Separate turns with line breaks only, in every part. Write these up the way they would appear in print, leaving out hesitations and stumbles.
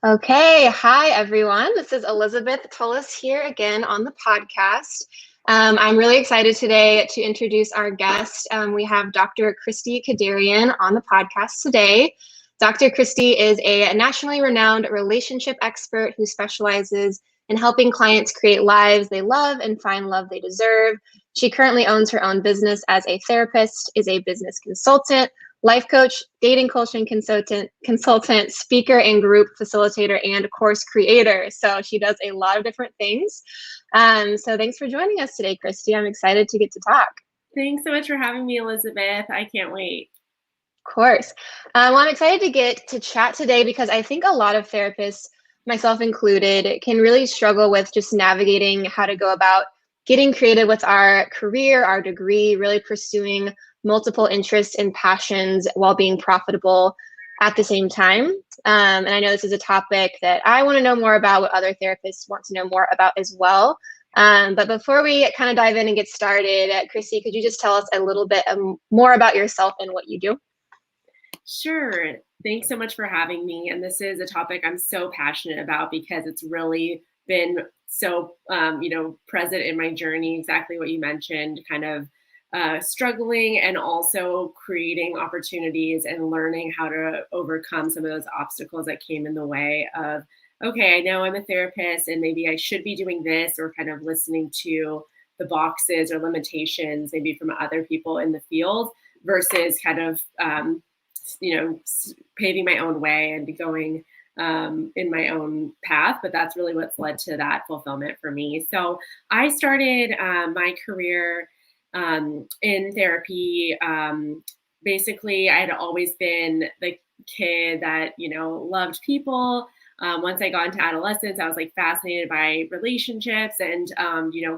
Okay, hi everyone. This is Elizabeth Tullis here again on the podcast. I'm really excited today to introduce our guest. We have Dr. Christie Kederian on the podcast today. Dr. Christie is a nationally renowned relationship expert who specializes in helping clients create lives they love and find love they deserve. She currently owns her own business as a therapist, is a business consultant, life coach, dating coaching consultant, speaker and group facilitator, and course creator. So she does a lot of different things. So thanks for joining us today, Christie. I'm excited to get to talk.
Thanks so much for having me, Elizabeth. I can't wait.
Of course. Well, I'm excited to get to chat today because I think a lot of therapists, myself included, can really struggle with just navigating how to go about getting creative with our career, our degree, really pursuing multiple interests and passions while being profitable at the same time. And I know this is a topic that I want to know more about, what other therapists want to know more about as well. But before we kind of dive in and get started, Christy, could you just tell us a little bit more about yourself and what you do?
Sure. Thanks so much for having me. And this is a topic I'm so passionate about because it's really been so, present in my journey, exactly what you mentioned, kind of struggling and also creating opportunities and learning how to overcome some of those obstacles that came in the way of, okay, I know I'm a therapist and maybe I should be doing this, or kind of listening to the boxes or limitations maybe from other people in the field versus kind of, paving my own way and going in my own path. But that's really what's led to that fulfillment for me. So I started my career in therapy. Basically, I had always been the kid that, loved people. Once I got into adolescence, I was like fascinated by relationships and,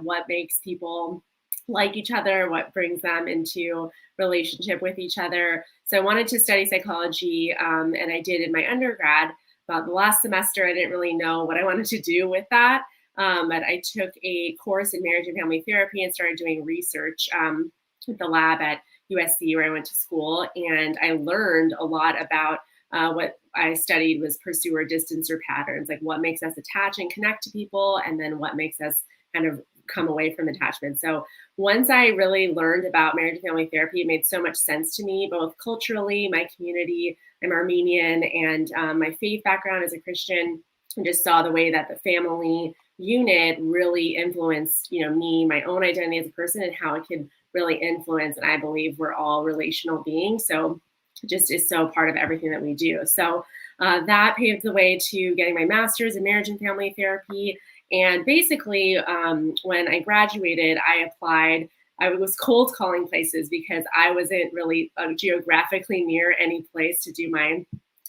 what makes people like each other, what brings them into relationship with each other. So I wanted to study psychology, and I did in my undergrad. About the last semester, I didn't really know what I wanted to do with that. But I took a course in marriage and family therapy and started doing research with the lab at USC where I went to school. And I learned a lot about what I studied was pursuer distancer patterns, like what makes us attach and connect to people, and then what makes us kind of come away from attachment. So once I really learned about marriage and family therapy, it made so much sense to me, both culturally, my community, I'm Armenian, and my faith background as a Christian. I just saw the way that the family unit really influenced, me, my own identity as a person, and how it could really influence. And I believe we're all relational beings. So it just is so part of everything that we do. So that paved the way to getting my master's in marriage and family therapy. And basically, when I graduated, I applied. I was cold calling places because I wasn't really geographically near any place to do my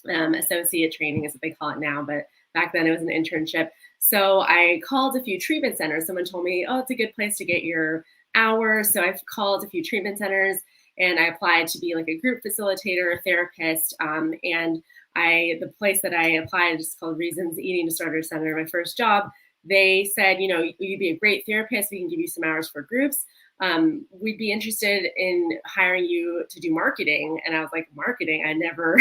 associate training, is what they call it now. But back then it was an internship. So I called a few treatment centers. Someone told me, oh, it's a good place to get your hours. So I've called a few treatment centers and I applied to be like a group facilitator, a therapist. And the place that I applied is called Reasons Eating Disorder Center, my first job. They said, you'd be a great therapist. We can give you some hours for groups. We'd be interested in hiring you to do marketing. And I was like, marketing? I never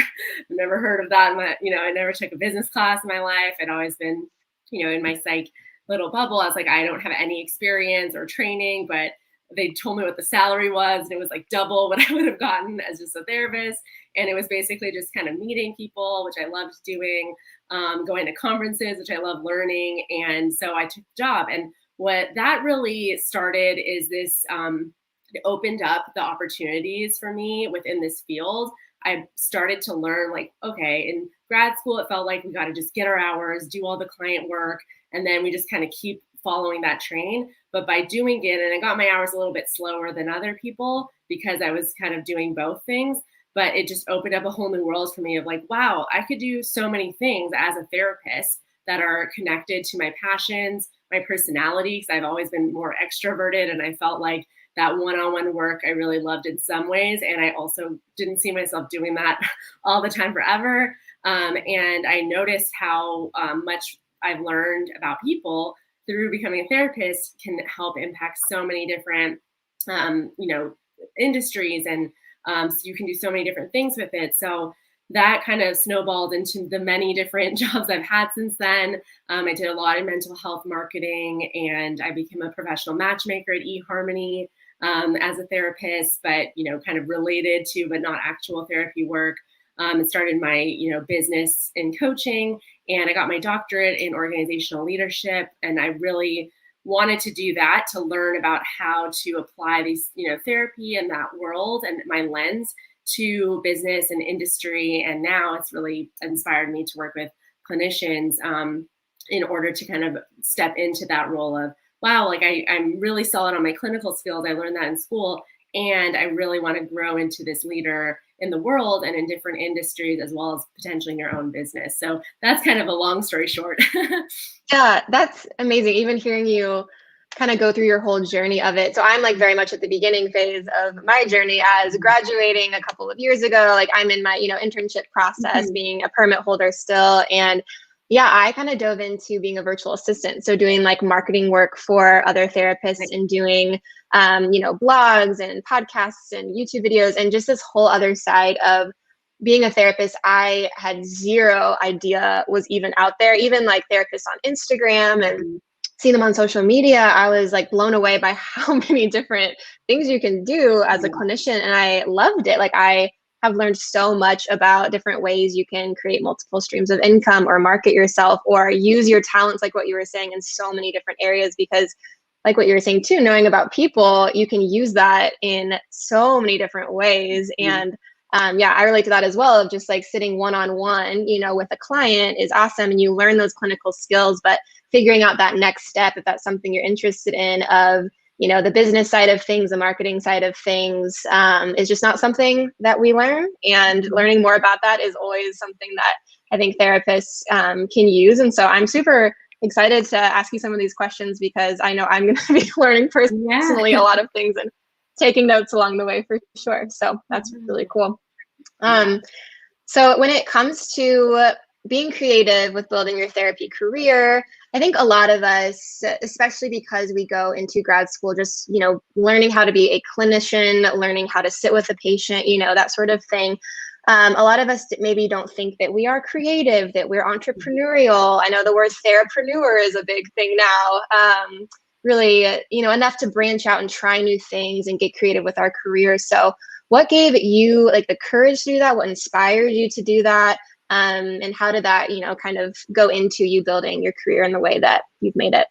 heard of that. I never took a business class in my life. I'd always been, in my psych little bubble. I was like, I don't have any experience or training, but they told me what the salary was, and it was like double what I would have gotten as just a therapist. And it was basically just kind of meeting people, which I loved doing, going to conferences, which I love learning. And so I took the job. And what that really started is this, it opened up the opportunities for me within this field. I started to learn, like, okay, in grad school, it felt like we got to just get our hours, do all the client work, and then we just kind of keep following that train. But by doing it, and I got my hours a little bit slower than other people because I was kind of doing both things, but it just opened up a whole new world for me of like, wow, I could do so many things as a therapist that are connected to my passions, my personality, because I've always been more extroverted, and I felt like that one-on-one work I really loved in some ways. And I also didn't see myself doing that all the time forever. And I noticed how much I've learned about people through becoming a therapist can help impact so many different, industries. And so you can do so many different things with it. So that kind of snowballed into the many different jobs I've had since then. I did a lot in mental health marketing, and I became a professional matchmaker at eHarmony as a therapist, but, kind of related to, but not actual therapy work. And started my, business in coaching, and I got my doctorate in organizational leadership. And I really wanted to do that, to learn about how to apply these, therapy and that world and my lens to business and industry. And now it's really inspired me to work with clinicians in order to kind of step into that role of, wow, like I'm really solid on my clinical skills. I learned that in school, and I really want to grow into this leader in the world and in different industries, as well as potentially in your own business. So that's kind of a long story short.
Yeah, that's amazing. Even hearing you kind of go through your whole journey of it. So I'm like very much at the beginning phase of my journey as graduating a couple of years ago. Like I'm in my, internship process, being a permit holder still. And yeah, I kind of dove into being a virtual assistant. So doing like marketing work for other therapists and doing, blogs and podcasts and YouTube videos, and just this whole other side of being a therapist I had zero idea was even out there. Even like therapists on Instagram and seeing them on social media, I was like blown away by how many different things you can do as a clinician. And I loved it. Like I have learned so much about different ways you can create multiple streams of income or market yourself or use your talents, like what you were saying, in so many different areas. Because like what you were saying too, knowing about people, you can use that in so many different ways. And I relate to that as well, of just like sitting one-on-one, with a client is awesome, and you learn those clinical skills, but figuring out that next step, if that's something you're interested in, of, the business side of things, the marketing side of things, is just not something that we learn. And learning more about that is always something that I think therapists can use. And so I'm super excited to ask you some of these questions, because I know I'm going to be learning personally a lot of things and taking notes along the way for sure. So that's really cool. So when it comes to being creative with building your therapy career, I think a lot of us, especially because we go into grad school, just, learning how to be a clinician, learning how to sit with a patient, that sort of thing. A lot of us maybe don't think that we are creative, that we're entrepreneurial. I know the word therapreneur is a big thing now. Really, enough to branch out and try new things and get creative with our career. So what gave you like the courage to do that? What inspired you to do that? And how did that, kind of go into you building your career in the way that you've made it?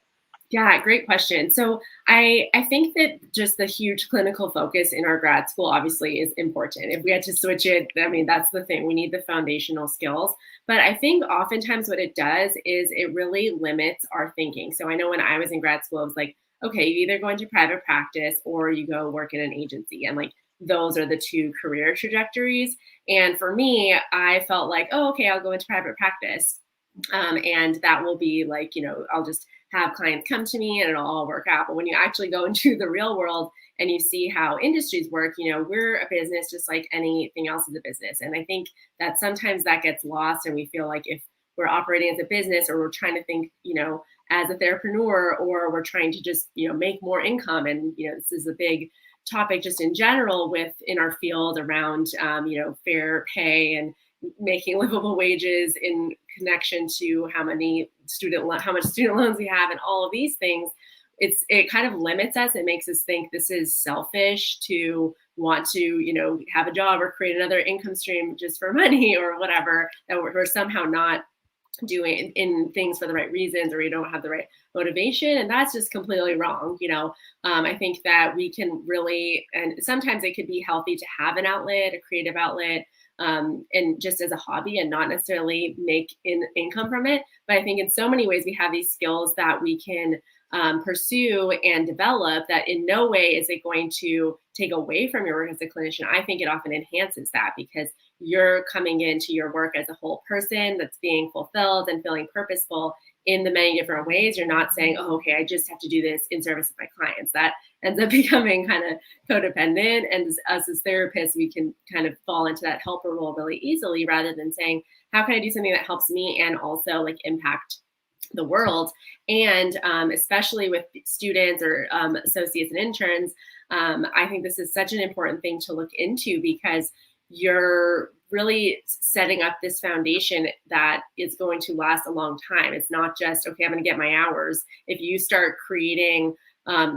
Yeah, great question. So I think that just the huge clinical focus in our grad school obviously is important. If we had to switch it, I mean, that's the thing. We need the foundational skills. But I think oftentimes what it does is it really limits our thinking. So I know when I was in grad school, it was like, okay, you either go into private practice or you go work in an agency. And like, those are the two career trajectories. And for me, I felt like, oh, okay, I'll go into private practice. And that will be like, I'll just have clients come to me and it'll all work out. But when you actually go into the real world and you see how industries work, we're a business just like anything else is a business. And I think that sometimes that gets lost, and we feel like if we're operating as a business, or we're trying to think, as a therapreneur, or we're trying to just, make more income. And, this is a big topic just in general in our field around, fair pay and making livable wages in connection to how much student loans we have and all of these things. It kind of limits us. It makes us think this is selfish to want to, have a job or create another income stream just for money or whatever, that we're somehow not doing in things for the right reasons, or you don't have the right motivation. And that's just completely wrong. I think that we can really, and sometimes it could be healthy to have an outlet, a creative outlet, and just as a hobby, and not necessarily make income from it. But I think in so many ways we have these skills that we can pursue and develop, that in no way is it going to take away from your work as a clinician. I think it often enhances that, because you're coming into your work as a whole person that's being fulfilled and feeling purposeful in the many different ways. You're not saying, oh, okay, I just have to do this in service of my clients. That ends up becoming kind of codependent. And as therapists, we can kind of fall into that helper role really easily, rather than saying, how can I do something that helps me and also like impact the world? And especially with students or associates and interns, I think this is such an important thing to look into, because you're really setting up this foundation that is going to last a long time. It's not just, okay, I'm going to get my hours. If you start creating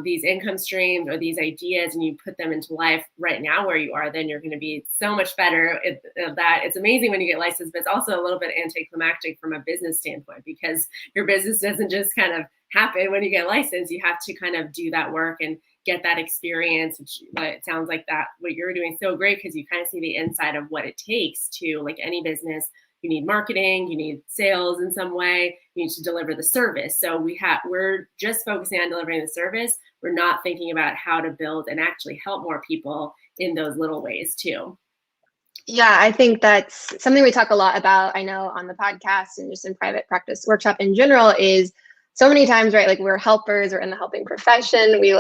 these income streams or these ideas and you put them into life right now where you are, then you're going to be so much better at that. It's amazing when you get licensed, but it's also a little bit anticlimactic from a business standpoint, because your business doesn't just kind of happen when you get licensed. You have to kind of do that work and get that experience, which it sounds like that what you're doing so great, because you kind of see the inside of what it takes to, like any business, you need marketing, you need sales in some way, you need to deliver the service. So we're just focusing on delivering the service. We're not thinking about how to build and actually help more people in those little ways too.
Yeah, I think that's something we talk a lot about, I know, on the podcast and just in private practice workshop in general, is so many times, right? Like, we're helpers or in the helping profession. We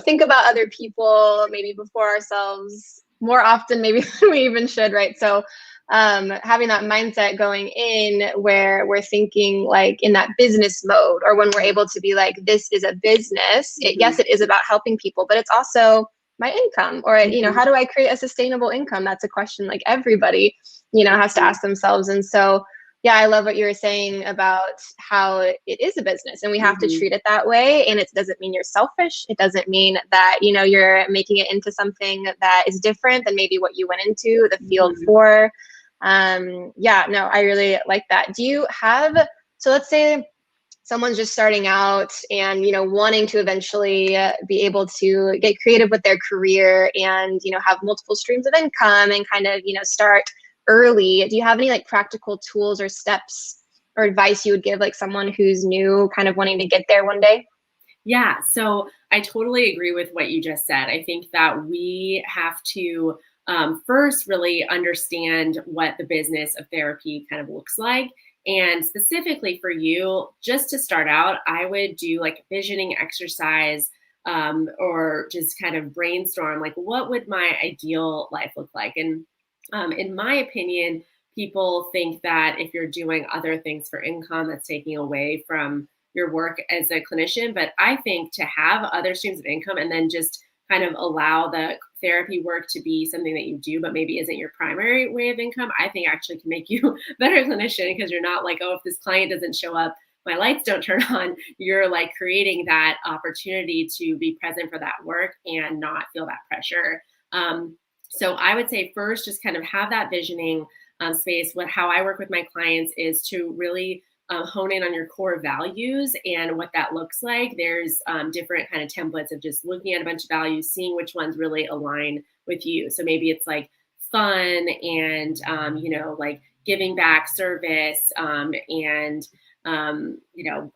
think about other people maybe before ourselves more often maybe than we even should, right? So having that mindset going in where we're thinking like in that business mode, or when we're able to be like, this is a business. Yes, it is about helping people, but it's also my income, or how do I create a sustainable income? That's a question like everybody has to ask themselves. And so yeah, I love what you were saying about how it is a business and we have to treat it that way. And it doesn't mean you're selfish. It doesn't mean that, you're making it into something that is different than maybe what you went into the field for. Yeah, no, I really like that. Do you have, so let's say someone's just starting out and, wanting to eventually be able to get creative with their career and, have multiple streams of income and kind of, start early. Do you have any like practical tools or steps or advice you would give like someone who's new, kind of wanting to get there one day?
Yeah, so I totally agree with what you just said. I think that we have to first really understand what the business of therapy kind of looks like. And specifically for you, just to start out, I would do like a visioning exercise, or just kind of brainstorm, like, what would my ideal life look like? And in my opinion, people think that if you're doing other things for income, that's taking away from your work as a clinician. But I think to have other streams of income and then just kind of allow the therapy work to be something that you do, but maybe isn't your primary way of income, I think actually can make you a better clinician, because you're not like, oh, if this client doesn't show up, my lights don't turn on. You're like creating that opportunity to be present for that work and not feel that pressure. So I would say first, just kind of have that visioning space. How I work with my clients is to really hone in on your core values and what that looks like. There's different kind of templates of just looking at a bunch of values, seeing which ones really align with you. So maybe it's like fun and, like giving back, service, and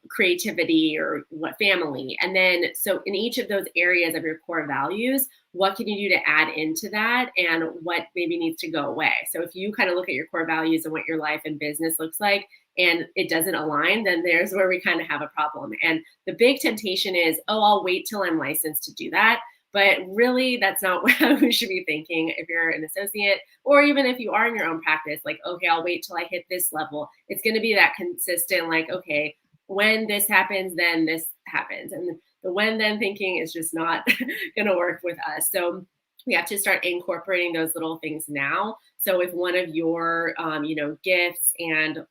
creativity, or what family. And then, so in each of those areas of your core values, what can you do to add into that and what maybe needs to go away? So if you kind of look at your core values and what your life and business looks like, and it doesn't align, then there's where we kind of have a problem. And the big temptation is, oh, I'll wait till I'm licensed to do that. But really, that's not what we should be thinking if you're an associate, or even if you are in your own practice, like, okay, I'll wait till I hit this level. It's going to be that consistent, like, okay, when this happens, then this happens. And the when then thinking is just not going to work with us. So we have to start incorporating those little things now. So if one of your, gifts and,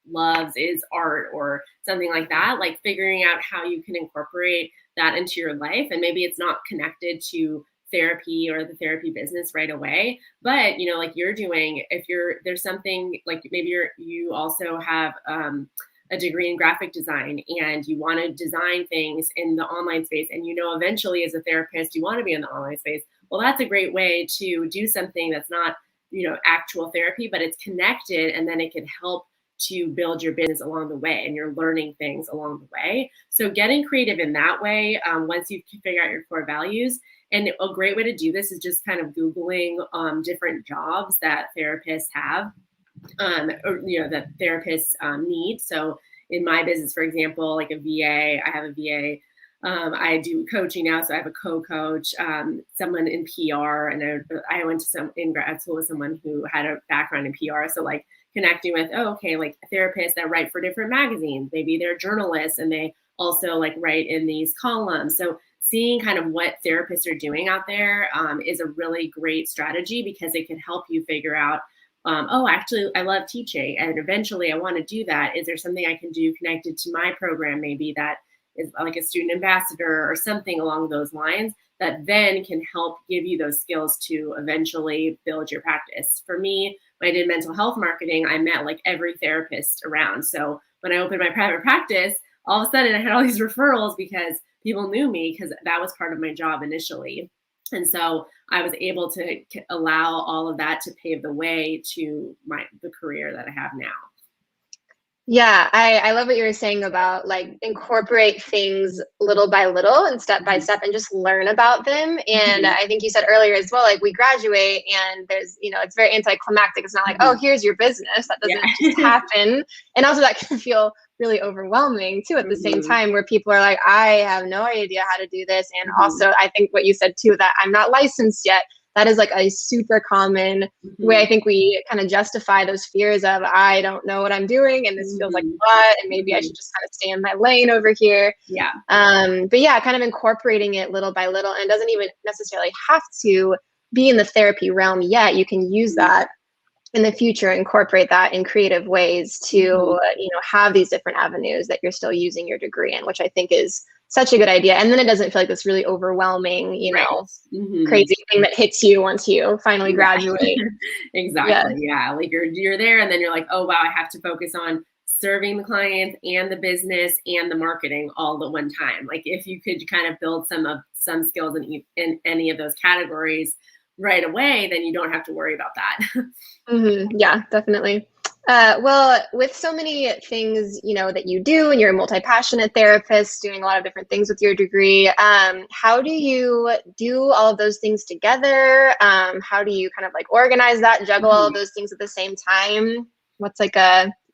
loves is art or something like that, like figuring out how you can incorporate that into your life. And maybe it's not connected to therapy or the therapy business right away, but like you're doing, if there's something like maybe you also have a degree in graphic design and you want to design things in the online space, and eventually as a therapist you want to be in the online space. Well, that's a great way to do something that's not actual therapy, but it's connected, and then it can help to build your business along the way, and you're learning things along the way. So getting creative in that way, once you figure out your core values. And a great way to do this is just kind of Googling different jobs that therapists have, or that therapists need. So in my business, for example, like a VA, I have a VA. I do coaching now, so I have a co-coach, someone in PR, and I went to in grad school with someone who had a background in PR. So like connecting with, like therapists that write for different magazines, maybe they're journalists and they also like write in these columns. So seeing kind of what therapists are doing out there is a really great strategy, because it can help you figure out oh, actually, I love teaching and eventually I want to do that. Is there something I can do connected to my program, maybe that is like a student ambassador or something along those lines that then can help give you those skills to eventually build your practice. For me, when I did mental health marketing, I met like every therapist around. So when I opened my private practice, all of a sudden I had all these referrals because people knew me because that was part of my job initially. And so I was able to allow all of that to pave the way to the career that I have now.
Yeah, I love what you were saying about like incorporate things little by little and step by step and just learn about them. And I think you said earlier as well, like we graduate and there's, it's very anticlimactic. It's not like, oh, here's your business. That doesn't just happen. And also that can feel really overwhelming too at the same time, where people are like, I have no idea how to do this. And also I think what you said too, that I'm not licensed yet. That is like a super common way I think we kind of justify those fears of, I don't know what I'm doing and this feels like a lot and maybe I should just kind of stay in my lane over here.
Yeah.
But yeah, kind of incorporating it little by little, and it doesn't even necessarily have to be in the therapy realm yet. You can use that in the future, incorporate that in creative ways to, have these different avenues that you're still using your degree in, which I think is such a good idea. And then it doesn't feel like this really overwhelming, crazy thing that hits you once you finally graduate.
Exactly. Yeah. Like you're there and then you're like, oh, wow, I have to focus on serving the clients and the business and the marketing all at one time. Like if you could kind of build some skills in any of those categories right away, then you don't have to worry about that.
Yeah, definitely. Well, with so many things, that you do, and you're a multi-passionate therapist doing a lot of different things with your degree, how do you do all of those things together? How do you kind of like organize that, juggle all of those things at the same time? What's like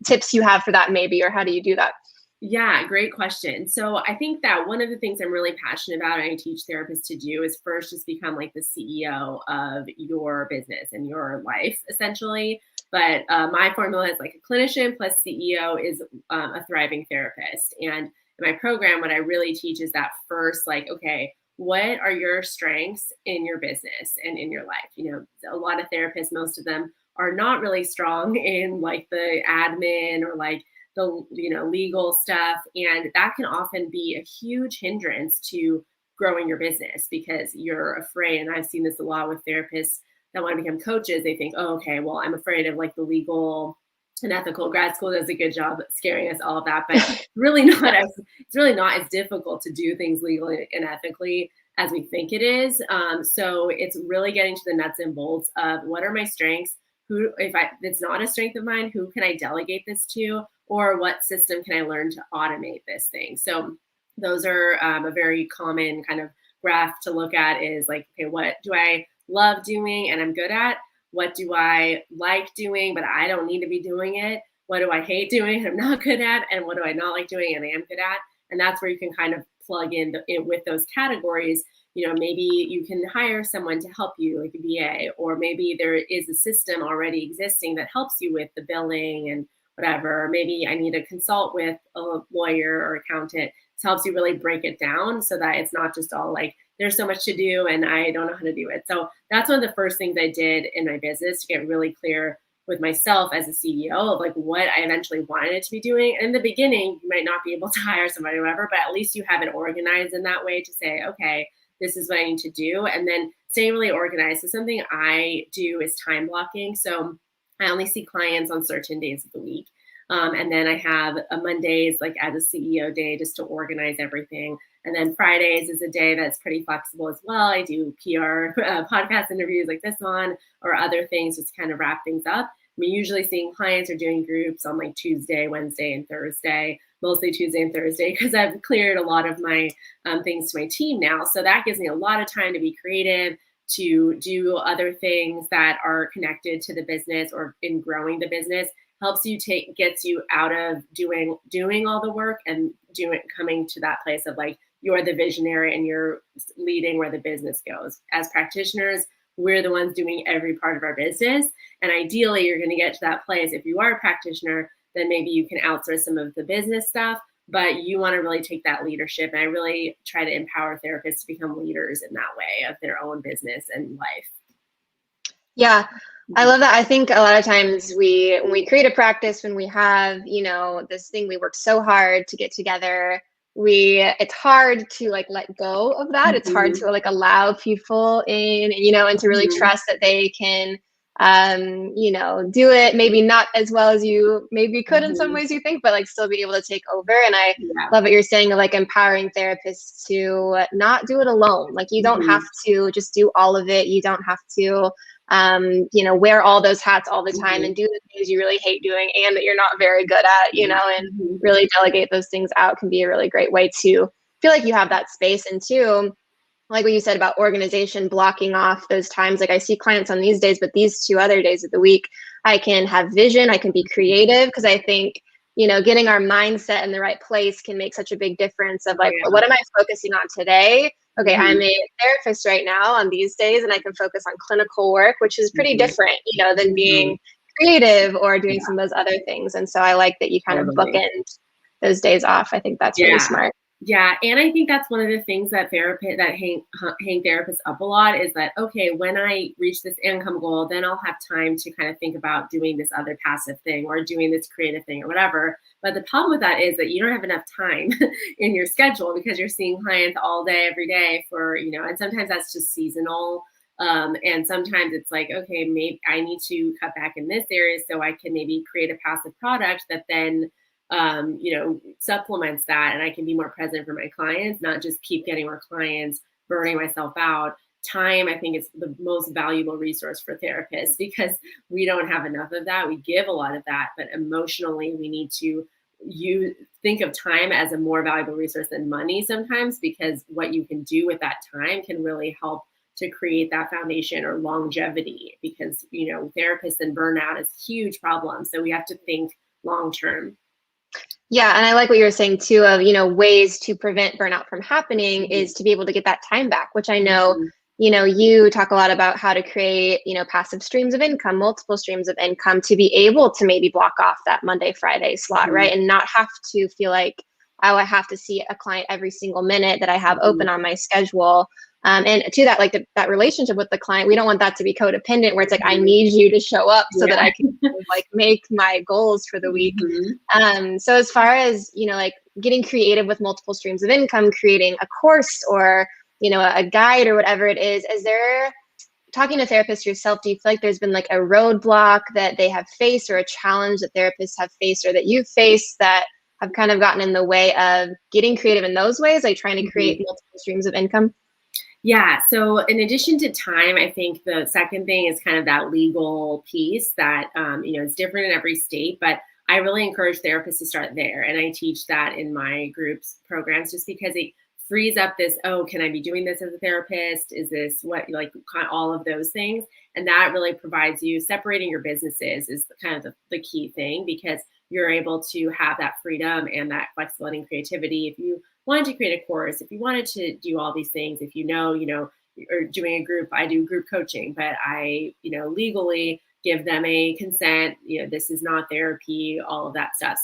tips you have for that maybe, or how do you do that?
Yeah, great question. So I think that one of the things I'm really passionate about and I teach therapists to do is first just become like the CEO of your business and your life, essentially. But my formula is like a clinician plus CEO is a thriving therapist. And in my program, what I really teach is that first, like, okay, what are your strengths in your business and in your life? A lot of therapists, most of them are not really strong in like the admin or like the legal stuff, and that can often be a huge hindrance to growing your business because you're afraid. And I've seen this a lot with therapists that want to become coaches. They think, oh, okay, well, I'm afraid of like the legal and ethical. Grad school does a good job at scaring us all of that, but it's really not as difficult to do things legally and ethically as we think it is. So it's really getting to the nuts and bolts of what are my strengths. If it's not a strength of mine, who can I delegate this to? Or what system can I learn to automate this thing? So those are a very common kind of graph to look at is like, okay, what do I love doing and I'm good at? What do I like doing, but I don't need to be doing it? What do I hate doing and I'm not good at? And what do I not like doing and I am good at? And that's where you can kind of plug in with those categories. Maybe you can hire someone to help you, like a VA, or maybe there is a system already existing that helps you with the billing and whatever. Maybe I need to consult with a lawyer or accountant. This helps you really break it down so that it's not just all like, there's so much to do and I don't know how to do it. So that's one of the first things I did in my business to get really clear with myself as a CEO of like what I eventually wanted it to be doing. And in the beginning, you might not be able to hire somebody or whatever, but at least you have it organized in that way to say, okay, this is what I need to do. And then staying really organized. So something I do is time blocking. So I only see clients on certain days of the week. And then I have a Mondays like as a CEO day just to organize everything. And then Fridays is a day that's pretty flexible as well. I do PR podcast interviews like this one or other things just to kind of wrap things up. I'm usually seeing clients or doing groups on like Tuesday, Wednesday, and Thursday, mostly Tuesday and Thursday, because I've cleared a lot of my things to my team now. So that gives me a lot of time to be creative, to do other things that are connected to the business or in growing the business. Helps you gets you out of doing all the work and coming to that place of like, you're the visionary and you're leading where the business goes. As practitioners, we're the ones doing every part of our business. And ideally, you're going to get to that place. If you are a practitioner, then maybe you can outsource some of the business stuff, but you want to really take that leadership. And I really try to empower therapists to become leaders in that way of their own business and life.
Yeah. I love that. I think a lot of times when we create a practice, when we have, this thing we worked so hard to get together, it's hard to like let go of that. It's hard
Mhm.
to like allow people in, and to really
Mhm.
trust that they can, do it maybe not as well as you maybe could in some
Mhm.
ways you think, but like still be able to take over. And I
Yeah.
love what you're saying of like empowering therapists to not do it alone. Like you don't have
Mhm.
to just do all of it. You don't have to wear all those hats all the time
Mhm.
and do the things you really hate doing and that you're not very good at,
Yeah.
and
Mhm.
really delegate those things out can be a really great way to feel like you have that space. And two, like what you said about organization, blocking off those times. Like I see clients on these days, but these 2 other days of the week, I can have vision, I can be creative because I think, getting our mindset in the right place can make such a big difference of
Oh,
like,
yeah.
what am I focusing on today? Okay, I'm
Mhm.
a therapist right now on these days, and I can focus on clinical work, which is pretty
Mhm.
different, than being
Mhm.
creative or doing
Yeah,
some of those other things. And so I like that you kind of
totally.
bookend those days off. I think that's really
Yeah.
smart.
Yeah, and I think that's one of the things that hang therapists up a lot is that, okay, when I reach this income goal, then I'll have time to kind of think about doing this other passive thing or doing this creative thing or whatever. But the problem with that is that you don't have enough time in your schedule because you're seeing clients all day, every day and sometimes that's just seasonal. And sometimes it's like, okay, maybe I need to cut back in this area so I can maybe create a passive product that then supplements that, and I can be more present for my clients, not just keep getting more clients, burning myself out. Time, I think, is the most valuable resource for therapists because we don't have enough of that. We give a lot of that, but emotionally, we need to you think of time as a more valuable resource than money sometimes because what you can do with that time can really help to create that foundation or longevity because therapists and burnout is a huge problem, so we have to think long term.
Yeah, and I like what you were saying too of, ways to prevent burnout from happening
Mhm.
is to be able to get that time back, which I know,
Mhm.
you talk a lot about how to create, passive streams of income, multiple streams of income to be able to maybe block off that Monday, Friday slot,
Mhm.
right? And not have to feel like, oh, I have to see a client every single minute that I have
Mhm.
open on my schedule. And to that, like that relationship with the client, we don't want that to be codependent where it's like, I
Mhm.
need you to show up so that
Yeah.
I can like make my goals for the week.
Mhm.
So as far as, like getting creative with multiple streams of income, creating a course or, a guide or whatever it is there, talking to therapists yourself, do you feel like there's been like a roadblock that they have faced or a challenge that therapists have faced or that you've faced that have kind of gotten in the way of getting creative in those ways, like trying to create
Mhm.
multiple streams of income?
Yeah. So, in addition to time, I think the second thing is kind of that legal piece that, it's different in every state, but I really encourage therapists to start there. And I teach that in my groups programs just because it frees up this, oh, can I be doing this as a therapist? Is this what, like, kind of all of those things? And that really provides you separating your businesses is kind of the key thing because you're able to have that freedom and that flexibility and creativity. If you wanted to create a course, if you wanted to do all these things, if or doing a group, I do group coaching, but I, legally give them a consent, this is not therapy, all of that stuff.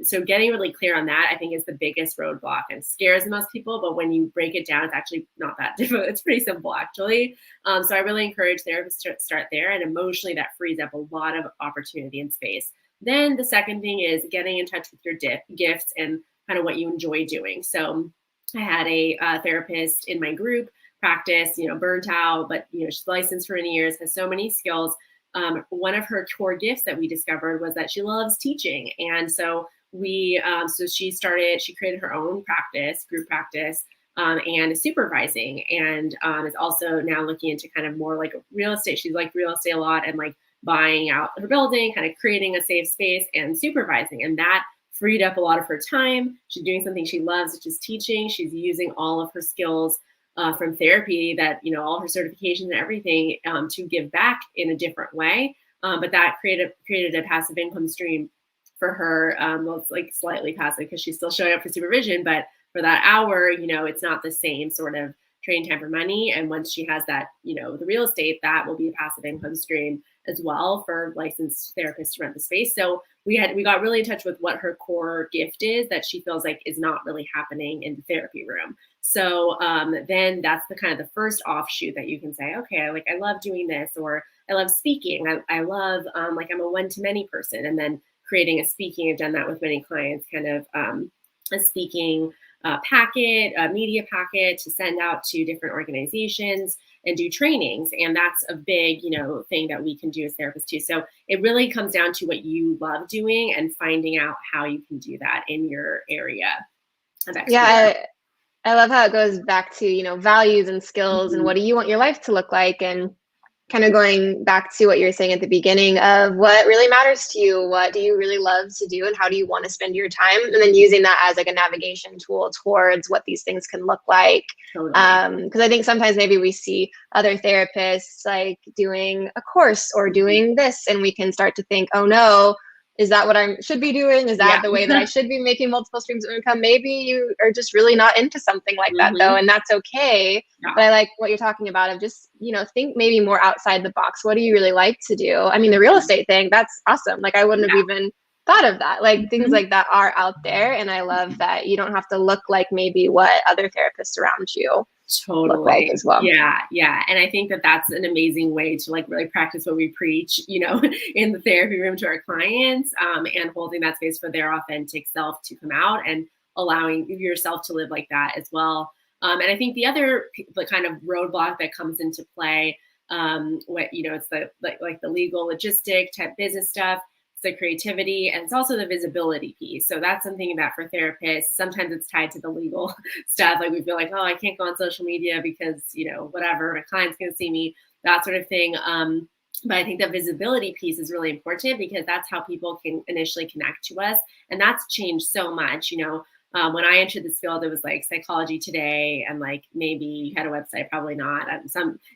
So getting really clear on that, I think is the biggest roadblock and scares most people. But when you break it down, it's actually not that difficult. It's pretty simple, actually. So I really encourage therapists to start there. And emotionally, that frees up a lot of opportunity and space. Then the second thing is getting in touch with your gifts and kind of what you enjoy doing. So I had a therapist in my group practice, burnt out, but she's licensed for many years, has so many skills. One of her core gifts that we discovered was that she loves teaching, and so she created her own practice, group practice, and is supervising, and is also now looking into kind of more like real estate. She's like real estate a lot, and like buying out her building, kind of creating a safe space and supervising, and that freed up a lot of her time. She's doing something she loves, which is teaching. She's using all of her skills from therapy that, all her certifications and everything to give back in a different way. But that created a passive income stream for her. Well, it's like slightly passive because she's still showing up for supervision, but for that hour, it's not the same sort of training time for money. And once she has that, the real estate, that will be a passive income stream as well for licensed therapists to rent the space. So we got really in touch with what her core gift is that she feels like is not really happening in the therapy room. So then that's the kind of the first offshoot that you can say, okay, like I love doing this, or I love speaking. I love like I'm a one-to-many person, and then creating a speaking. I've done that with many clients, kind of a speaking packet, a media packet to send out to different organizations and do trainings. And that's a big, thing that we can do as therapists too. So it really comes down to what you love doing and finding out how you can do that in your area of expertise.
Yeah, I love how it goes back to, values and skills and what do you want your life to look like, and kind of going back to what you were saying at the beginning of what really matters to you, what do you really love to do, and how do you want to spend your time, and then using that as like a navigation tool towards what these things can look like.
Totally.
Because I think sometimes maybe we see other therapists like doing a course or doing this, and we can start to think, oh no, is that what I should be doing? Is that the way that I should be making multiple streams of income? Maybe you are just really not into something like that though, and that's okay. Yeah. But I like what you're talking about of just, think maybe more outside the box. What do you really like to do? I mean, the real estate thing, that's awesome. Like I wouldn't have even thought of that. Like things like that are out there. And I love that you don't have to look like maybe what other therapists around you
totally
look like as well.
Yeah. And I think that that's an amazing way to like really practice what we preach, in the therapy room to our clients, and holding that space for their authentic self to come out and allowing yourself to live like that as well. And I think the other kind of roadblock that comes into play, it's the like the legal logistic type business stuff, it's the creativity, and it's also the visibility piece. So that's something that for therapists, sometimes it's tied to the legal stuff. Like we feel like, oh, I can't go on social media because, whatever, my client's going to see me, that sort of thing. But I think the visibility piece is really important because that's how people can initially connect to us. And that's changed so much, when I entered this field, it was like Psychology Today, and like maybe you had a website, probably not.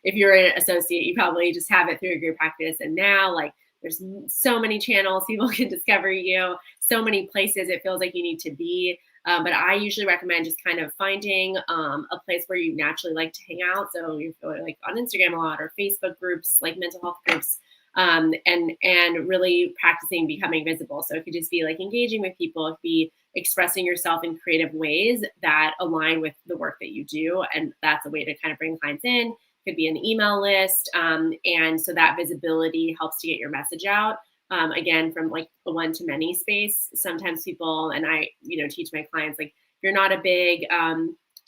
If you're an associate, you probably just have it through your group practice. And now, like, there's so many channels people can discover you, so many places it feels like you need to be. But I usually recommend just kind of finding a place where you naturally like to hang out. So you're like on Instagram a lot, or Facebook groups, like mental health groups. And really practicing becoming visible. So it could just be like engaging with people, it could be expressing yourself in creative ways that align with the work that you do. And that's a way to kind of bring clients in. It could be an email list. And so that visibility helps to get your message out. Again, from like a one-to-many space. Sometimes people, and I, teach my clients, like, if you're not a big,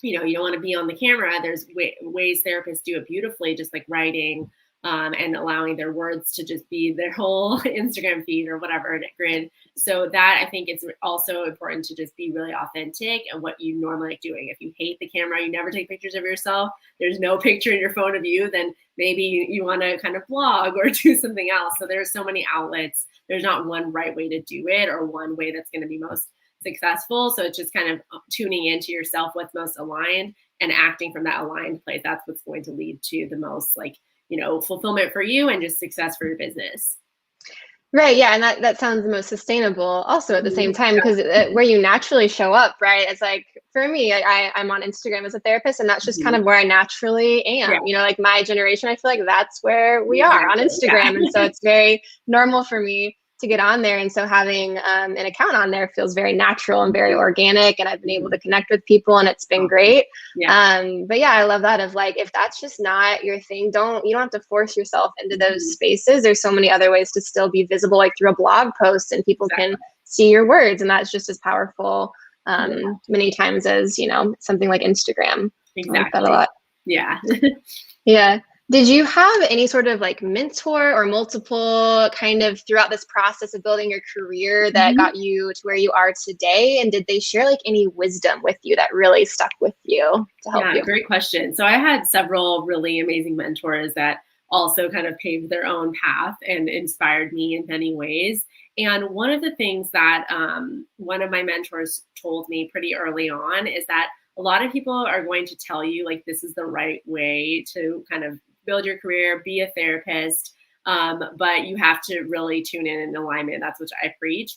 you don't want to be on the camera, there's ways therapists do it beautifully, just like writing, and allowing their words to just be their whole Instagram feed or whatever grid. So that, I think it's also important to just be really authentic and what you normally like doing. If you hate the camera, you never take pictures of yourself, there's no picture in your phone of you, then maybe you want to kind of blog or do something else. So there's so many outlets. There's not one right way to do it or one way that's going to be most successful. So it's just kind of tuning into yourself, what's most aligned, and acting from that aligned place. That's what's going to lead to the most fulfillment for you and just success for your business.
Right. Yeah. And that sounds the most sustainable also at the same time, because where you naturally show up, right? It's like, for me, I'm on Instagram as a therapist, and that's just kind of where I naturally am. Like my generation, I feel like that's where we are on Instagram. And so it's very normal for me to get on there. And so having an account on there feels very natural and very organic. And I've been able to connect with people, and it's been great. But yeah, I love that of like, if that's just not your thing, you don't have to force yourself into those spaces. There's so many other ways to still be visible, like through a blog post, and people can see your words. And that's just as powerful many times as, something like Instagram.
Exactly.
I like that a lot.
Yeah.
Yeah. Did you have any sort of like mentor or multiple kind of throughout this process of building your career that got you to where you are today? And did they share like any wisdom with you that really stuck with you to help you?
Great question. So I had several really amazing mentors that also kind of paved their own path and inspired me in many ways. And one of the things that one of my mentors told me pretty early on is that a lot of people are going to tell you like this is the right way to kind of build your career, be a therapist, but you have to really tune in alignment. That's what I preach.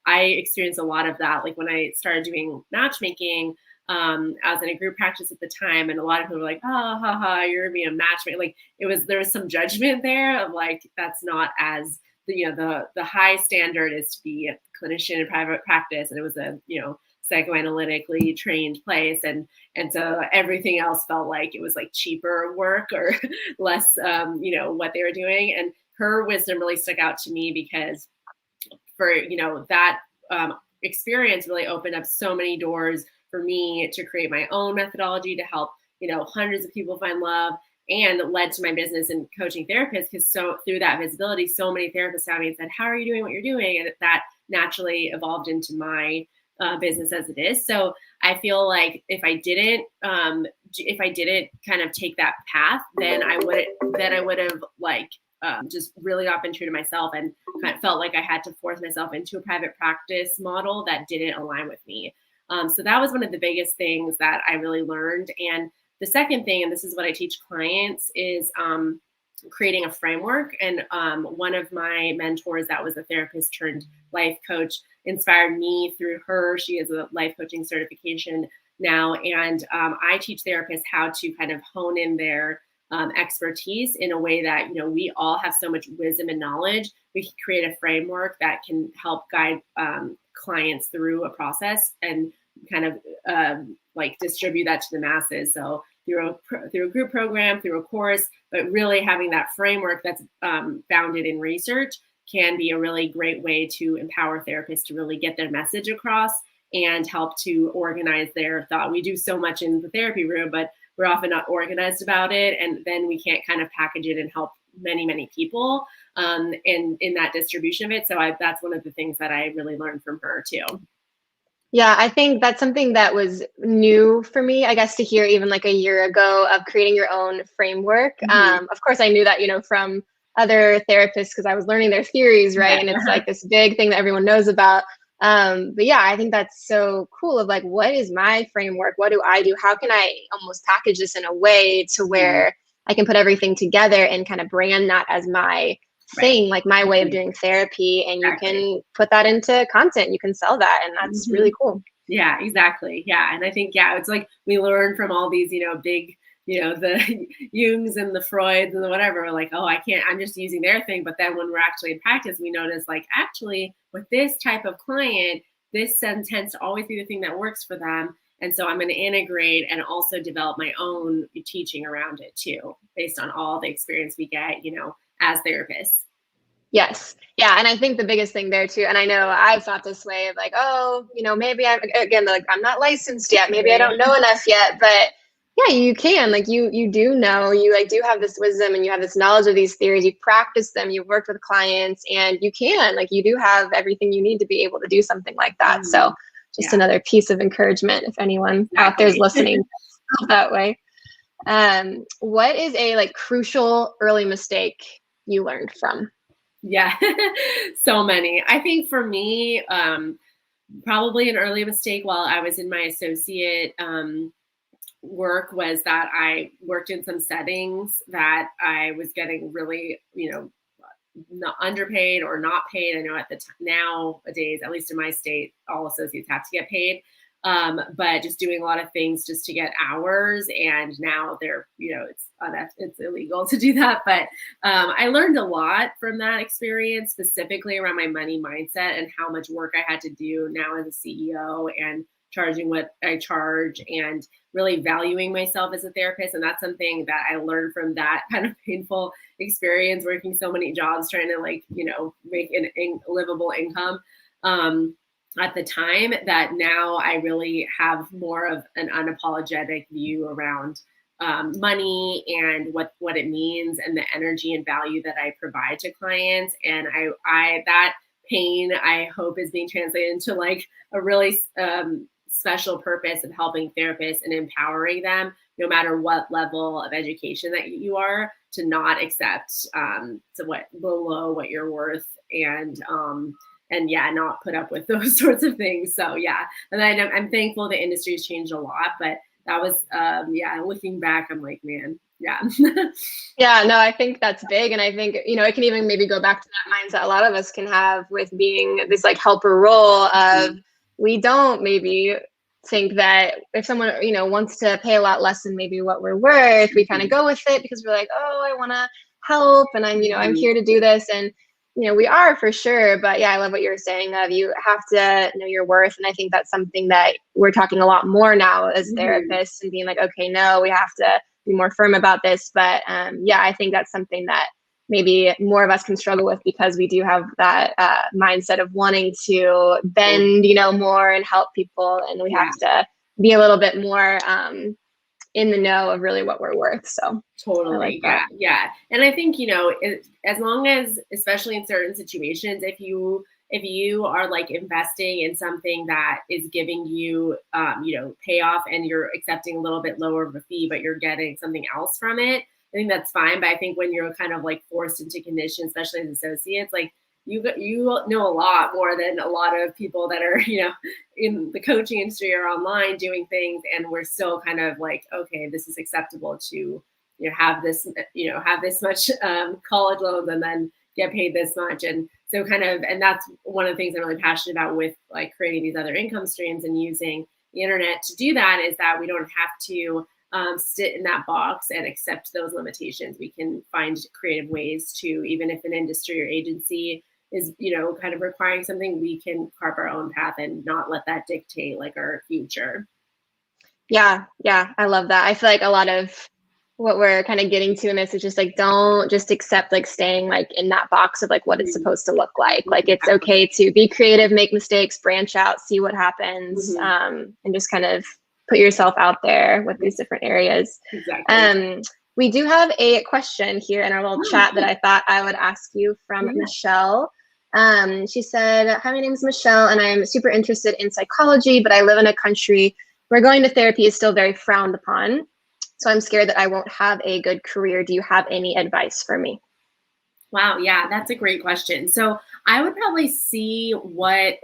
I experienced a lot of that. Like when I started doing matchmaking, I was in a group practice at the time, and a lot of people were like, "Oh, you're being a matchmaker." Like there was some judgment there of like that's not as the high standard is to be a clinician in private practice, and it was a psychoanalytically trained place, and so everything else felt like it was like cheaper work or less what they were doing. And her wisdom really stuck out to me because for that experience really opened up so many doors for me to create my own methodology to help hundreds of people find love, and led to my business and coaching therapists, because so through that visibility, so many therapists found me and said, how are you doing what you're doing? And that naturally evolved into my business as it is. So I feel like if I didn't kind of take that path, then I would have just really not been true to myself, and kind of felt like I had to force myself into a private practice model that didn't align with me. So that was one of the biggest things that I really learned. And the second thing, and this is what I teach clients, is creating a framework. And one of my mentors that was a therapist turned life coach inspired me through her. She is a life coaching certification now. And I teach therapists how to kind of hone in their expertise in a way that, we all have so much wisdom and knowledge. We can create a framework that can help guide clients through a process and kind of distribute that to the masses. So through a group program, through a course, but really having that framework that's founded in research can be a really great way to empower therapists to really get their message across and help to organize their thought. We do so much in the therapy room, but we're often not organized about it. And then we can't kind of package it and help many, many people in that distribution of it. So that's one of the things that I really learned from her too.
Yeah, I think that's something that was new for me, I guess, to hear even like a year ago, of creating your own framework.
Mm-hmm.
Of course, I knew that, from other therapists, because I was learning their theories, right? And it's like this big thing that everyone knows about. But yeah, I think that's so cool of like, what is my framework? What do I do? How can I almost package this in a way to where I can put everything together and kind of brand that as my thing, like my way of doing therapy, and you can put that into content, you can sell that, and that's really cool.
Yeah, exactly. Yeah. And I think, it's like we learn from all these, big, the Jungs and the Freuds and the whatever, like, oh, I'm just using their thing. But then when we're actually in practice, we notice like, actually with this type of client, this tends to always be the thing that works for them. And so I'm going to integrate and also develop my own teaching around it too, based on all the experience we get, as therapists.
Yes. Yeah. And I think the biggest thing there too, and I know I've thought this way of like, oh, maybe I'm not licensed yet. Maybe I don't know enough yet, but yeah, you can, like, you do know, you like do have this wisdom and you have this knowledge of these theories. You've practiced them, you've worked with clients, and you can, like, you do have everything you need to be able to do something like that. So just another piece of encouragement, if anyone out there is listening that way. What is a like crucial early mistake you learned from?
Yeah, so many. I think for me, probably an early mistake while I was in my associate work was that I worked in some settings that I was getting really, not underpaid or not paid. I know at the nowadays, at least in my state, all associates have to get paid. But just doing a lot of things just to get hours, and now they're, it's illegal to do that. But I learned a lot from that experience, specifically around my money mindset and how much work I had to do now as a CEO, and charging what I charge, and really valuing myself as a therapist. And that's something that I learned from that kind of painful experience, working so many jobs, trying to make an livable income. At the time, that now I really have more of an unapologetic view around money and what it means, and the energy and value that I provide to clients. And I that pain, I hope, is being translated into like a really special purpose of helping therapists and empowering them, no matter what level of education that you are, to not accept below what you're worth, and not put up with those sorts of things. So and I'm thankful the industry has changed a lot, but that was looking back, I'm like, man,
Yeah, no, I think that's big. And I think, it can even maybe go back to that mindset a lot of us can have with being this like helper role of, we don't maybe think that if someone, wants to pay a lot less than maybe what we're worth, we kind of go with it because we're like, oh, I want to help, and I'm here to do this. And we are for sure. But yeah, I love what you're saying of you have to know your worth. And I think that's something that we're talking a lot more now as therapists and being like, okay, no, we have to be more firm about this. But yeah, I think that's something that maybe more of us can struggle with because we do have that mindset of wanting to bend, more and help people. And we have to be a little bit more in the know of really what we're worth. So
totally.
Like
yeah. And I think, as long as, especially in certain situations, if you are like investing in something that is giving you, payoff and you're accepting a little bit lower of a fee, but you're getting something else from it, I think that's fine. But I think when you're kind of like forced into conditions, especially as associates, like you know a lot more than a lot of people that are, in the coaching industry or online doing things. And we're still kind of like, okay, this is acceptable to, have this much college loans and then get paid this much. And so and that's one of the things I'm really passionate about with like creating these other income streams and using the internet to do that, is that we don't have to sit in that box and accept those limitations. We can find creative ways to, even if an industry or agency is, kind of requiring something, we can carve our own path and not let that dictate like our future.
Yeah, I love that. I feel like a lot of what we're kind of getting to in this is just like, don't just accept like staying like in that box of like what it's supposed to look like. Like it's okay to be creative, make mistakes, branch out, see what happens, and just kind of put yourself out there with these different areas.
Exactly.
We do have a question here in our little chat that I thought I would ask you from Michelle. She said, hi, my name is Michelle and I'm super interested in psychology, but I live in a country where going to therapy is still very frowned upon. So I'm scared that I won't have a good career. Do you have any advice for me?
Wow. Yeah, that's a great question. So I would probably see what,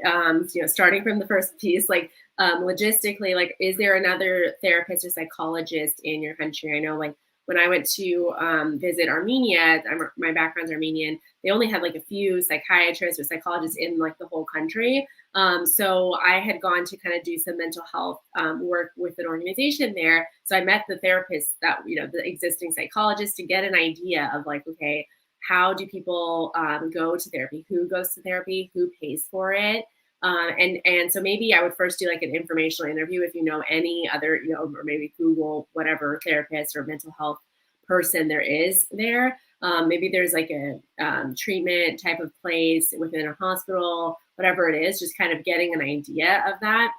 starting from the first piece, like logistically, like, is there another therapist or psychologist in your country? I know like when I went to visit Armenia, my background's Armenian, they only had like a few psychiatrists or psychologists in like the whole country. So I had gone to kind of do some mental health work with an organization there. So I met the therapist that, the existing psychologist, to get an idea of like, okay, how do people go to therapy? Who goes to therapy? Who pays for it? And so maybe I would first do like an informational interview if you know any other, or maybe Google whatever therapist or mental health person there is there. Maybe there's like a treatment type of place within a hospital, whatever it is, just kind of getting an idea of that.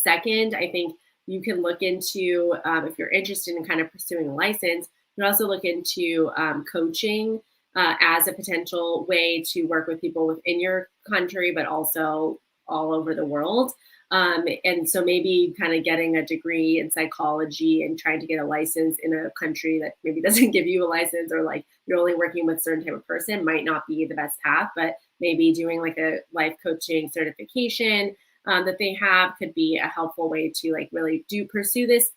Second, I think you can look into, if you're interested in kind of pursuing a license, you can also look into coaching as a potential way to work with people within your country, but also all over the world. And so maybe kind of getting a degree in psychology and trying to get a license in a country that maybe doesn't give you a license, or like you're only working with a certain type of person, might not be the best path, but maybe doing like a life coaching certification that they have could be a helpful way to like really pursue this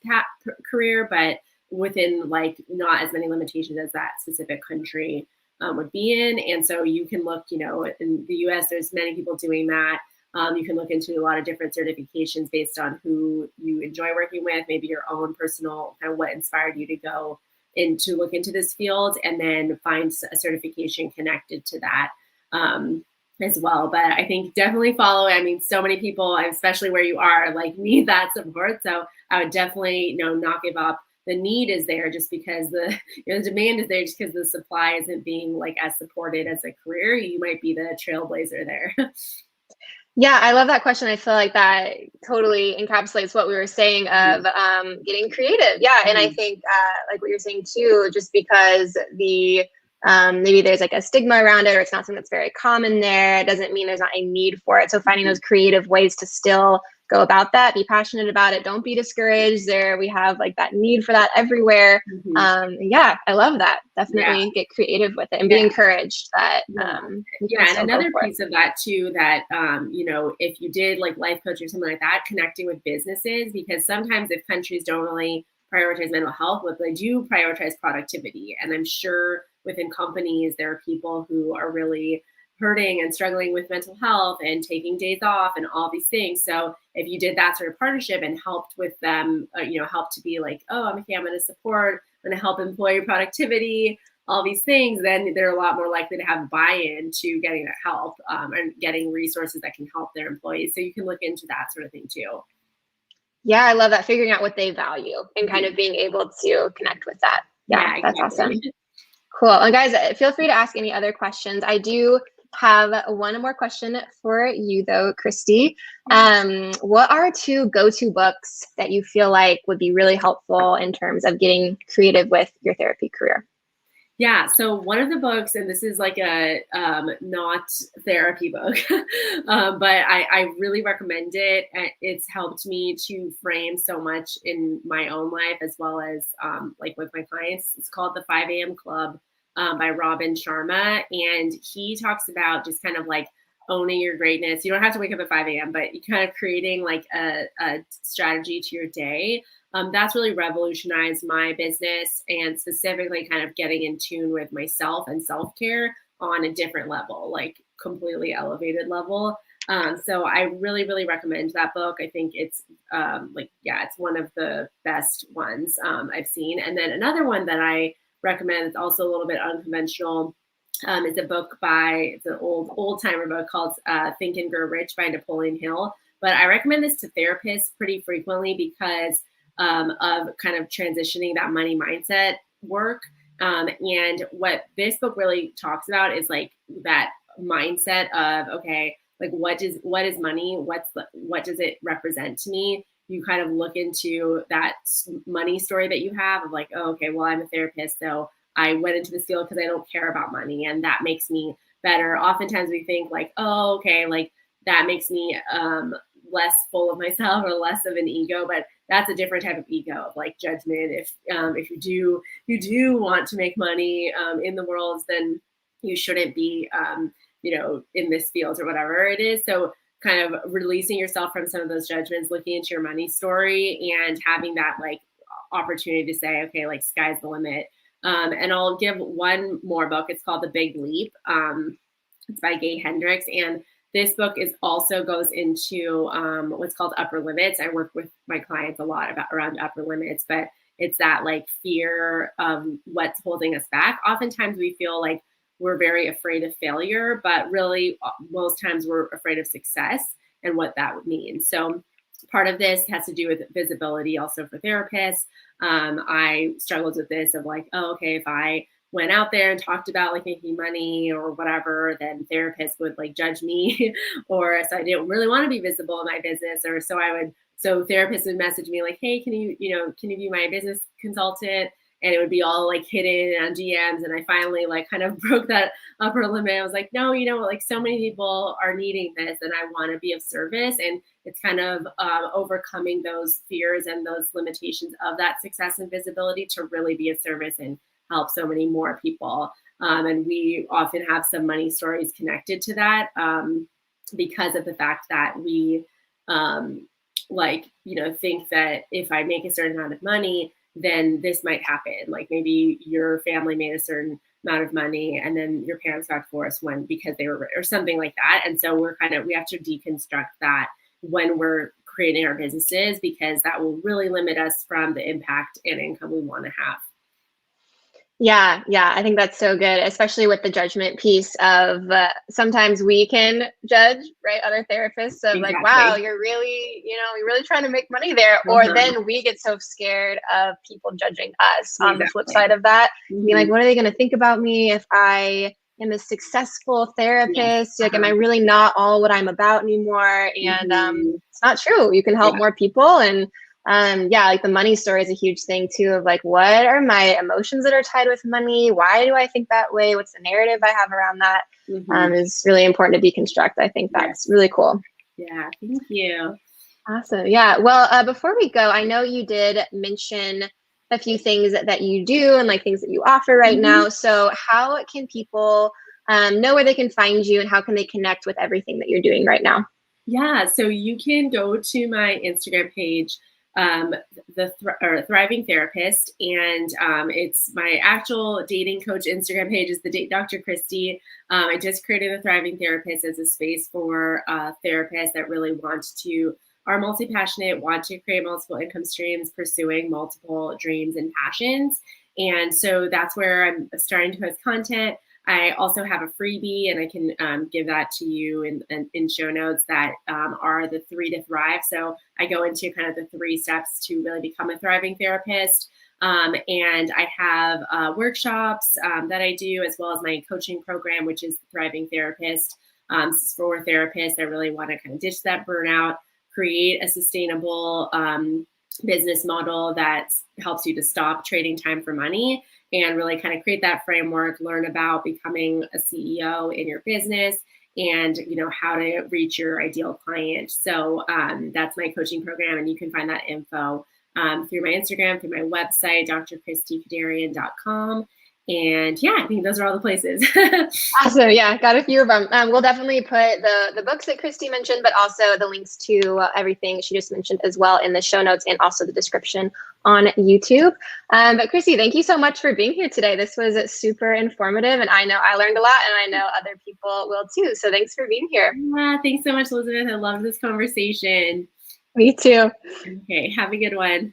career, but within like not as many limitations as that specific country would be in. And so you can look, in the US, there's many people doing that. You can look into a lot of different certifications based on who you enjoy working with, maybe your own personal kind of what inspired you to go to look into this field, and then find a certification connected to that as well. But I think definitely follow it. I mean, so many people, especially where you are, like need that support. So I would definitely, not give up. The need is there just because the demand is there just because the supply isn't being like as supported as a career. You might be the trailblazer there.
Yeah, I love that question. I feel like that totally encapsulates what we were saying of getting creative. Yeah, and I think like what you're saying too, just because maybe there's like a stigma around it, or it's not something that's very common there, it doesn't mean there's not a need for it. So finding those creative ways to still go about that, be passionate about it, don't be discouraged. We have like that need for that everywhere. Yeah, I love that. Definitely get creative with it and be encouraged that
and another piece of that too, that if you did like life coaching or something like that, connecting with businesses, because sometimes if countries don't really prioritize mental health, but they do prioritize productivity. And I'm sure within companies there are people who are really hurting and struggling with mental health and taking days off and all these things. So if you did that sort of partnership and helped with them, help to be like, oh, I'm going to support, I'm going to help employee productivity, all these things, then they're a lot more likely to have buy-in to getting that help and getting resources that can help their employees. So you can look into that sort of thing too.
Yeah, I love that. Figuring out what they value and kind of being able to connect with that. Yeah,
exactly.
That's awesome. Cool. And guys, feel free to ask any other questions. I do have one more question for you though, Christie. What are 2 go-to books that you feel like would be really helpful in terms of getting creative with your therapy career?
Yeah, so one of the books, and this is like a not therapy book, but I really recommend it. It's helped me to frame so much in my own life as well as like with my clients. It's called The 5 a.m. Club by Robin Sharma. And he talks about just kind of like owning your greatness. You don't have to wake up at 5 a.m., but you kind of creating like a strategy to your day. That's really revolutionized my business and specifically kind of getting in tune with myself and self-care on a different level, like completely elevated level. So I really, really recommend that book. I think it's it's one of the best ones I've seen. And then another one that I recommend, it's also a little bit unconventional, is a book it's an old timer book called Think and Grow Rich by Napoleon Hill. But I recommend this to therapists pretty frequently because of kind of transitioning that money mindset work. And what this book really talks about is like that mindset of, okay, like what is money? What does it represent to me? You kind of look into that money story that you have of like, oh, okay, well, I'm a therapist, so I went into this field because I don't care about money, and that makes me better. Oftentimes we think like, oh, okay, like that makes me less full of myself or less of an ego, but that's a different type of ego, of like judgment. If you do want to make money in the world, then you shouldn't be in this field or whatever it is. So kind of releasing yourself from some of those judgments, looking into your money story and having that like opportunity to say, okay, like sky's the limit. And I'll give one more book. It's called The Big Leap. It's by Gay Hendricks. And this book also goes into what's called upper limits. I work with my clients a lot around upper limits, but it's that like fear of what's holding us back. Oftentimes we feel like we're very afraid of failure, but really most times we're afraid of success and what that would mean. So part of this has to do with visibility also for therapists. I struggled with this of like, oh, okay, if I went out there and talked about like making money or whatever, then therapists would like judge me or so I didn't really want to be visible in my business. Or so therapists would message me like, hey, can you be my business consultant? And it would be all like hidden on DMs. And I finally like kind of broke that upper limit. I was like, no, like so many people are needing this and I want to be of service. And it's kind of overcoming those fears and those limitations of that success and visibility to really be of service and help so many more people. And we often have some money stories connected to that because of the fact that we think that if I make a certain amount of money, then this might happen. Like maybe your family made a certain amount of money and then your parents got divorced because they were, or something like that. And so we have to deconstruct that when we're creating our businesses, because that will really limit us from the impact and income we want to have.
Yeah, I think that's so good, especially with the judgment piece of sometimes we can judge, right, other therapists of like, wow, you're really trying to make money there. Mm-hmm. Or then we get so scared of people judging us on the flip side of that. Mm-hmm. Being like, what are they going to think about me if I am a successful therapist? Like, am I really not all what I'm about anymore? And it's not true. You can help more people. And like the money story is a huge thing too, of like, what are my emotions that are tied with money? Why do I think that way? What's the narrative I have around that? Is really important to deconstruct. I think that's really cool.
Yeah, thank you.
Awesome. Yeah. Well, before we go, I know you did mention a few things that you do and like things that you offer right now. So how can people know where they can find you and how can they connect with everything that you're doing right now?
Yeah. So you can go to my Instagram page, Thriving Therapist, and it's my actual dating coach Instagram page is the Date Dr Christie. I just created the Thriving Therapist as a space for therapists that really are multi-passionate, want to create multiple income streams, pursuing multiple dreams and passions. And so that's where I'm starting to post content. I also have a freebie, and I can give that to you in show notes that are the 3 to Thrive. So I go into kind of the 3 steps to really become a thriving therapist. And I have workshops that I do, as well as my coaching program, which is Thriving Therapist. This is for therapists that really want to kind of ditch that burnout, create a sustainable business model that helps you to stop trading time for money, and really kind of create that framework, learn about becoming a CEO in your business, and how to reach your ideal client. So that's my coaching program, and you can find that info through my Instagram, through my website, drchristiekaderian.com. And yeah, I think those are all the places.
Awesome. Yeah, got a few of them. We'll definitely put the books that Christie mentioned, but also the links to everything she just mentioned as well in the show notes, and also the description on YouTube. But Christie, thank you so much for being here today. This was super informative, and I know I learned a lot, and I know other people will too. So thanks for being here.
Yeah, thanks so much, Elizabeth. I love this conversation.
Me too.
Okay, have a good one.